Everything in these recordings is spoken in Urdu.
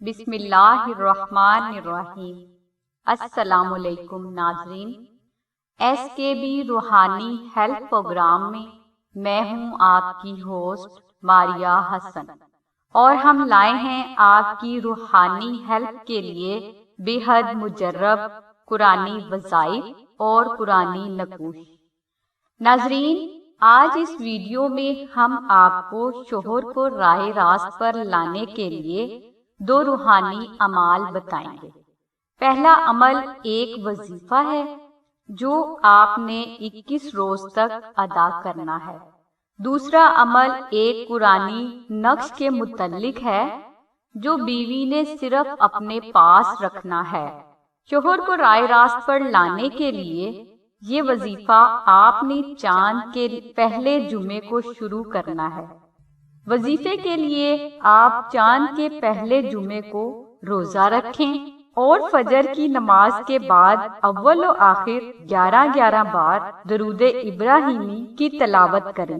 بسم اللہ الرحمن الرحیم۔ السلام علیکم ناظرین، ایس کے بی روحانی ہیلتھ پروگرام میں میں ہوں آپ کی ہوسٹ ماریہ حسن، اور ہم لائے ہیں آپ کی روحانی ہیلتھ کے لیے بے حد مجرب قرآنی وظائف اور قرآنی نقوش۔ ناظرین، آج اس ویڈیو میں ہم آپ کو شوہر کو راہ راست پر لانے کے لیے دو روحانی اعمال بتائیں گے۔ پہلا عمل ایک وظیفہ ہے جو آپ نے 21 روز تک ادا کرنا ہے۔ دوسرا عمل ایک قرآنی نقش کے متعلق ہے جو بیوی نے صرف اپنے پاس رکھنا ہے۔ شوہر کو راہ راست پر لانے کے لیے یہ وظیفہ آپ نے چاند کے پہلے جمعے کو شروع کرنا ہے۔ وظیفے کے لیے آپ چاند کے پہلے جمعے کو روزہ رکھیں اور فجر کی نماز کے بعد اول و آخر 11 بار درود ابراہیمی کی تلاوت کریں،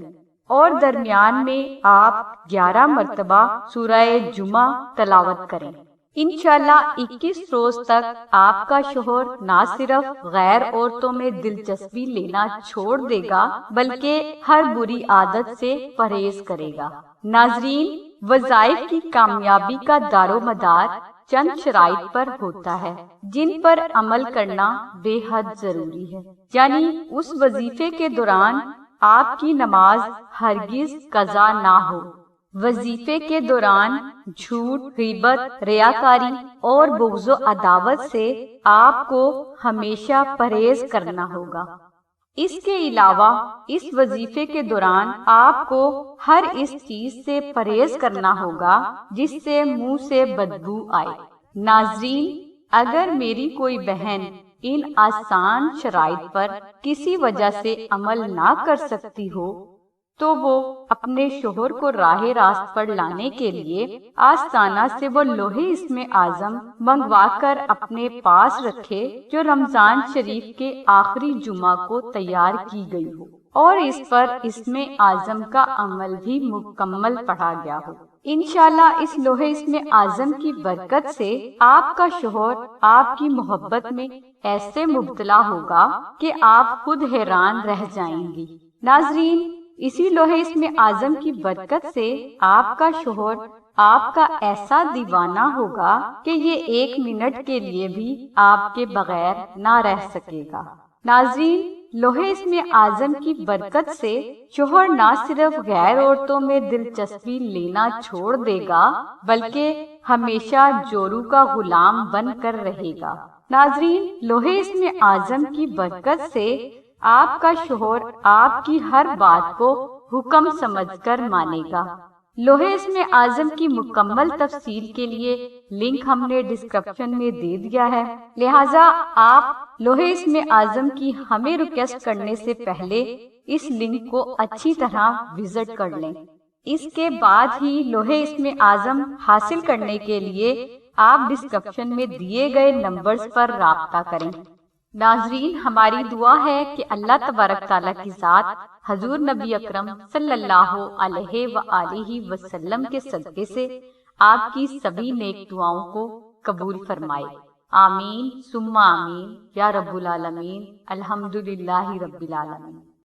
اور درمیان میں آپ 11 مرتبہ سورہ جمعہ تلاوت کریں۔ انشاءاللہ 21 روز تک آپ کا شوہر نہ صرف غیر عورتوں میں دلچسپی لینا چھوڑ دے گا بلکہ ہر بری عادت سے پرہیز کرے گا۔ ناظرین، وظائف کی کامیابی کا دار و مدار چند شرائط پر ہوتا ہے جن پر عمل کرنا بے حد ضروری ہے، یعنی اس وظیفے کے دوران آپ کی نماز ہرگز قضا نہ ہو۔ وظیفے کے دوران جھوٹ، غیبت، ریاکاری اور بغض و عداوت سے آپ کو ہمیشہ پرہیز کرنا ہوگا۔ اس کے علاوہ اس وظیفے کے دوران آپ کو ہر اس چیز سے پرہیز کرنا ہوگا جس سے منہ سے بدبو آئے۔ ناظرین، اگر میری کوئی بہن ان آسان شرائط پر کسی وجہ سے عمل نہ کر سکتی ہو تو وہ اپنے شوہر کو راہ راست پر لانے کے لیے آستانہ سے وہ لوح اسم اعظم منگوا کر اپنے پاس رکھے جو رمضان شریف کے آخری جمعہ کو تیار کی گئی ہو، اور اس پر اسم اعظم کا عمل بھی مکمل پڑھا گیا ہو۔ انشاءاللہ اس لوح اسم اعظم کی برکت سے آپ کا شوہر آپ کی محبت میں ایسے مبتلا ہوگا کہ آپ خود حیران رہ جائیں گی۔ ناظرین، اسی لوح اسم اعظم کی برکت سے آپ کا شوہر آپ کا ایسا دیوانہ ہوگا کہ یہ 1 منٹ کے لیے بھی آپ کے بغیر نہ رہ سکے گا۔ ناظرین، لوح اسم اعظم کی برکت سے شوہر نہ صرف غیر عورتوں میں دلچسپی لینا چھوڑ دے گا بلکہ ہمیشہ جورو کا غلام بن کر رہے گا۔ ناظرین، لوح اسم اعظم کی برکت سے آپ کا شوہر آپ کی ہر بات کو حکم سمجھ کر مانے گا۔ لوح اسم اعظم کی مکمل تفصیل کے لیے لنک ہم نے ڈسکرپشن میں دے دیا ہے، لہٰذا آپ لوح اسم اعظم کی ہمیں ریکویسٹ کرنے سے پہلے اس لنک کو اچھی طرح وزٹ کر لیں۔ اس کے بعد ہی لوح اسم اعظم حاصل کرنے کے لیے آپ ڈسکرپشن میں دیے گئے نمبرز پر رابطہ کریں۔ ناظرین، ہماری دعا ہے کہ اللہ تبارک تعالیٰ کی ذات حضور نبی اکرم صلی اللہ علیہ وآلہ وسلم کے صدقے سے آپ کی سبھی نیک دعاؤں کو قبول فرمائے۔ آمین ثم آمین یا رب العالمین۔ الحمدللہ رب العالمین۔